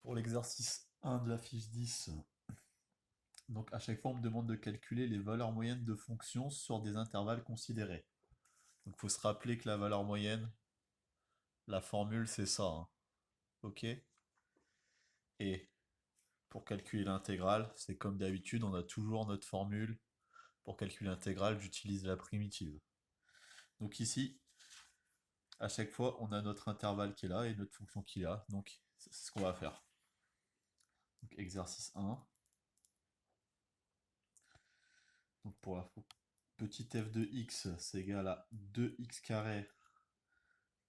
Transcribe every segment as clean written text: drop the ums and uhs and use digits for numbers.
Pour l'exercice 1 de la fiche 10, donc à chaque fois on me demande de calculer les valeurs moyennes de fonctions sur des intervalles considérés. Donc il faut se rappeler que la valeur moyenne, la formule c'est ça, hein. Ok? Et pour calculer l'intégrale, c'est comme d'habitude, on a toujours notre formule. Pour calculer l'intégrale, j'utilise la primitive. Donc ici, à chaque fois, on a notre intervalle qui est là et notre fonction qui est là. Donc c'est ce qu'on va faire. Donc exercice 1. Donc pour la petit f de x, c'est égal à 2x carré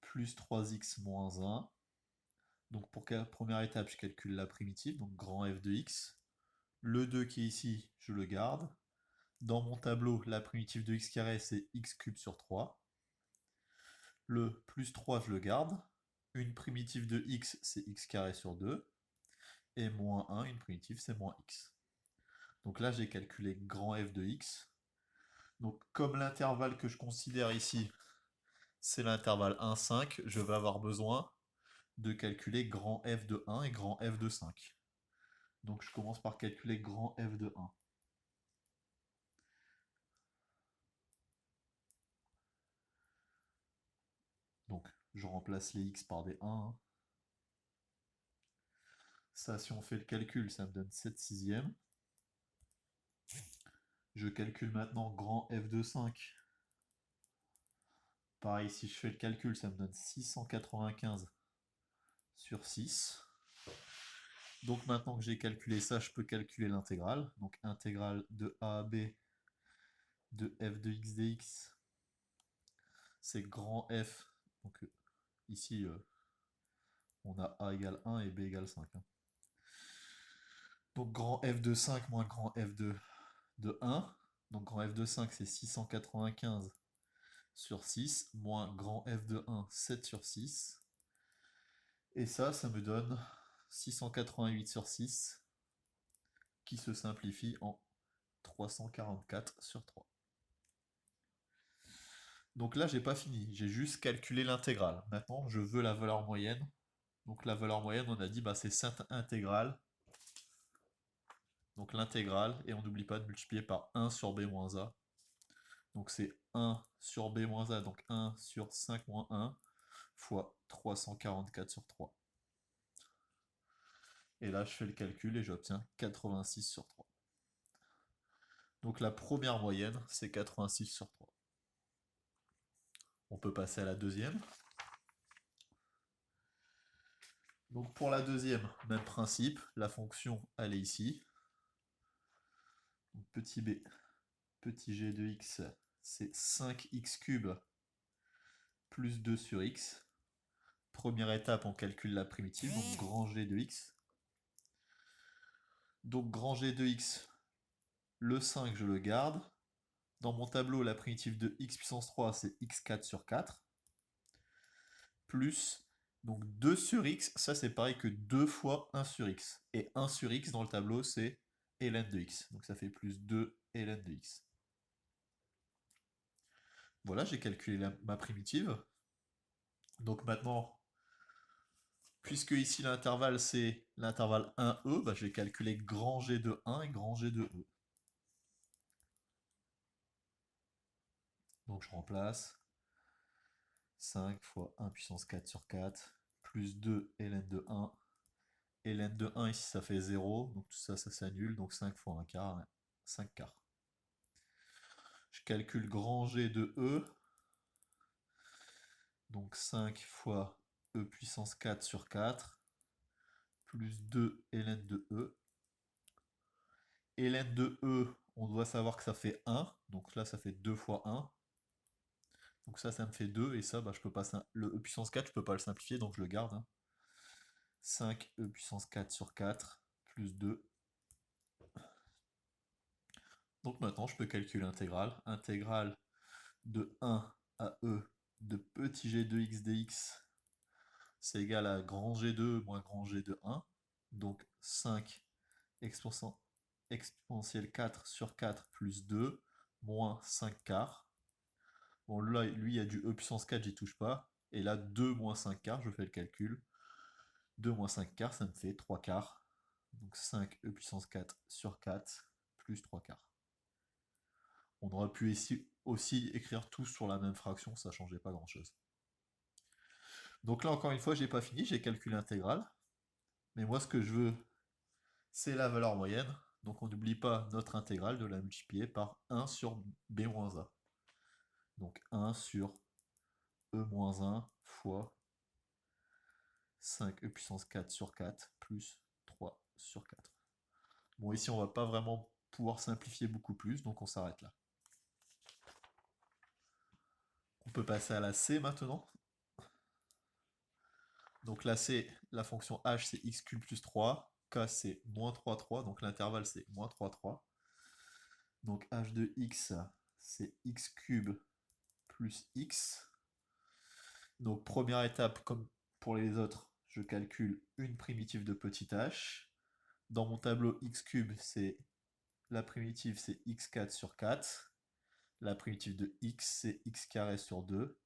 plus 3x moins 1. Donc pour la première étape, je calcule la primitive, donc grand f de x. Le 2 qui est ici, je le garde. Dans mon tableau, la primitive de x carré, c'est x cube sur 3. Le plus 3, je le garde. Une primitive de x, c'est x carré sur 2. Et moins 1, une primitive, c'est moins x. Donc là, j'ai calculé grand f de x. Donc comme l'intervalle que je considère ici, c'est l'intervalle 1, 5, je vais avoir besoin de calculer grand f de 1 et grand f de 5. Donc je commence par calculer grand f de 1. Donc je remplace les x par des 1, hein. Ça, si on fait le calcul, ça me donne 7 sixièmes. Je calcule maintenant grand f de 5. Pareil, si je fais le calcul, ça me donne 695 sur 6. Donc maintenant que j'ai calculé ça, je peux calculer l'intégrale. Donc intégrale de a à b de f de x dx, c'est grand f. Donc ici, on a a égale 1 et b égale 5, hein. Donc grand f de 5 moins grand f de 1. Donc grand f de 5, c'est 695 sur 6, moins grand f de 1, 7 sur 6. Et ça me donne 688 sur 6, qui se simplifie en 344 sur 3. Donc là, j'ai pas fini, j'ai juste calculé l'intégrale. Maintenant, je veux la valeur moyenne. Donc la valeur moyenne, on a dit, bah, c'est cette intégrale. Donc l'intégrale, et on n'oublie pas de multiplier par 1 sur b moins a. Donc c'est 1 sur b moins a, donc 1 sur 5 moins 1, fois 344 sur 3. Et là, je fais le calcul et j'obtiens 86 sur 3. Donc la première moyenne, c'est 86 sur 3. On peut passer à la deuxième. Donc pour la deuxième, même principe, la fonction, elle est ici. Donc petit b, petit g de x, c'est 5x cube plus 2 sur x. Première étape, on calcule la primitive, donc grand g de x. Donc grand g de x, le 5, je le garde. Dans mon tableau, la primitive de x puissance 3, c'est x4 sur 4. Plus, donc 2 sur x, ça c'est pareil que 2 fois 1 sur x. Et 1 sur x dans le tableau, c'est ln de x. Donc ça fait plus 2 ln de x. Voilà, j'ai calculé ma primitive. Donc maintenant, puisque ici l'intervalle c'est l'intervalle 1e, bah, je vais calculer grand G de 1 et grand G de e. Donc je remplace 5 fois 1 puissance 4 sur 4, plus 2 ln de 1. Ln de 1 ici ça fait 0, donc tout ça, ça s'annule, donc 5 fois 1 quart, 5 quarts. Je calcule grand G de e, donc 5 fois e puissance 4 sur 4, plus 2 ln de e. Ln de e, on doit savoir que ça fait 1, donc là ça fait 2 fois 1. Donc ça me fait 2, et ça, bah, je peux pas, le e puissance 4, je peux pas le simplifier, donc je le garde, hein. 5 e puissance 4 sur 4, plus 2. Donc maintenant, je peux calculer l'intégrale. Intégrale de 1 à e de petit g de x dx, c'est égal à grand G2 moins grand G de 1. Donc 5 exponentielle 4 sur 4 plus 2, moins 5 quarts. Bon, là, lui, il y a du e puissance 4, j'y touche pas. Et là, 2 moins 5 quarts, je fais le calcul. 2 moins 5 quarts, ça me fait 3 quarts. Donc 5e puissance 4 sur 4 plus 3 quarts. On aurait pu aussi écrire tout sur la même fraction, ça changeait pas grand-chose. Donc là, encore une fois, j'ai pas fini, j'ai calculé l'intégrale. Mais moi, ce que je veux, c'est la valeur moyenne. Donc on n'oublie pas notre intégrale de la multiplier par 1 sur b moins a. Donc 1 sur e moins 1 fois 5e puissance 4 sur 4 plus 3 sur 4. Bon, ici, on va pas vraiment pouvoir simplifier beaucoup plus, donc on s'arrête là. On peut passer à la c maintenant. Donc la c, la fonction h, c'est x cube plus 3. K, c'est moins 3, 3. Donc l'intervalle, c'est moins 3, 3. Donc h de x, c'est x cube plus x. Donc première étape, comme pour les autres, je calcule une primitive de petit h. Dans mon tableau x cube, c'est la primitive, c'est x4 sur 4. La primitive de x, c'est x carré sur 2.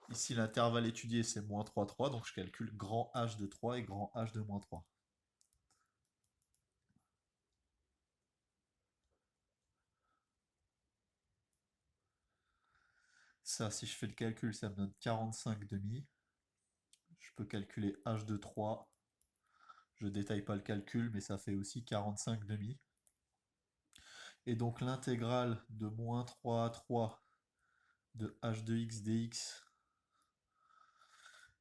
Ici, l'intervalle étudié, c'est moins 3, 3. Donc je calcule grand h de 3 et grand h de moins 3. Ça, si je fais le calcul, ça me donne 45 demi. Je peux calculer h de 3. Je ne détaille pas le calcul, mais ça fait aussi 45 demi. Et donc l'intégrale de moins 3 à 3 de h de x dx,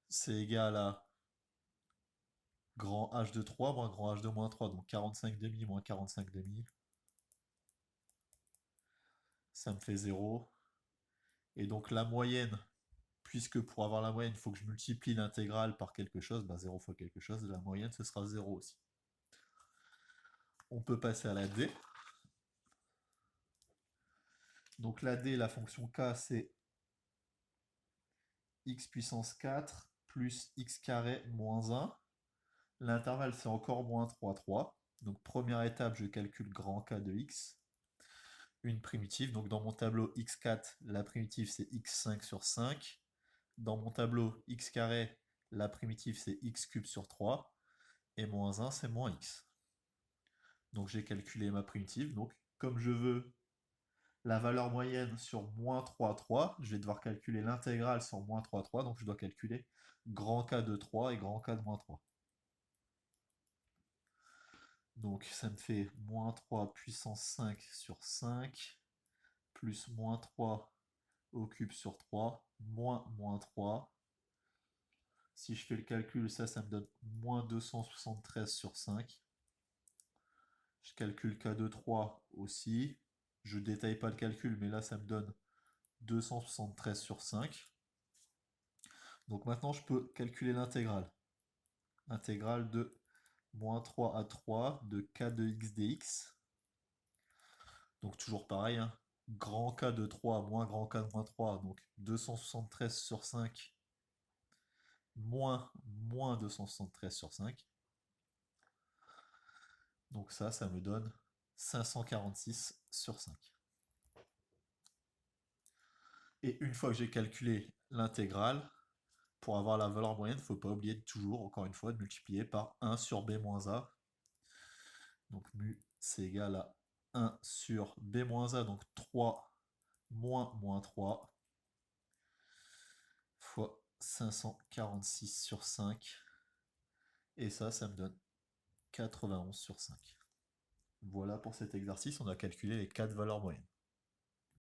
c'est égal à grand h de 3 moins grand h de moins 3. Donc 45 demi moins 45 demi, ça me fait 0. Et donc la moyenne, puisque pour avoir la moyenne, il faut que je multiplie l'intégrale par quelque chose, 0 fois quelque chose, la moyenne, ce sera 0 aussi. On peut passer à la d. Donc la d, la fonction k, c'est x puissance 4 plus x carré moins 1. L'intervalle, c'est encore moins 3, 3. Donc première étape, je calcule grand K de x. Une primitive. Donc dans mon tableau x4, la primitive, c'est x5 sur 5. Dans mon tableau x carré, la primitive, c'est x cube sur 3. Et moins 1, c'est moins x. Donc j'ai calculé ma primitive. Donc comme je veux la valeur moyenne sur moins 3, 3, je vais devoir calculer l'intégrale sur moins 3, 3. Donc je dois calculer grand K de 3 et grand K de moins 3. Donc ça me fait moins 3 puissance 5 sur 5, plus moins 3 au cube sur 3, moins 3. Si je fais le calcul, ça me donne moins 273 sur 5. Je calcule K de 3 aussi. Je ne détaille pas le calcul, mais là ça me donne 273 sur 5. Donc maintenant je peux calculer l'intégrale. Intégrale de moins 3 à 3 de K de x dx. Donc toujours pareil, hein. Grand K de 3 moins grand K de moins 3, donc 273 sur 5 moins 273 sur 5. Donc ça me donne 546 sur 5. Et une fois que j'ai calculé l'intégrale, pour avoir la valeur moyenne, il ne faut pas oublier toujours, encore une fois, de multiplier par 1 sur b moins a. Donc mu, c'est égal à 1 sur b moins a, donc 3 moins 3, fois 546 sur 5. Et ça me donne 91 sur 5. Voilà pour cet exercice, on a calculé les 4 valeurs moyennes.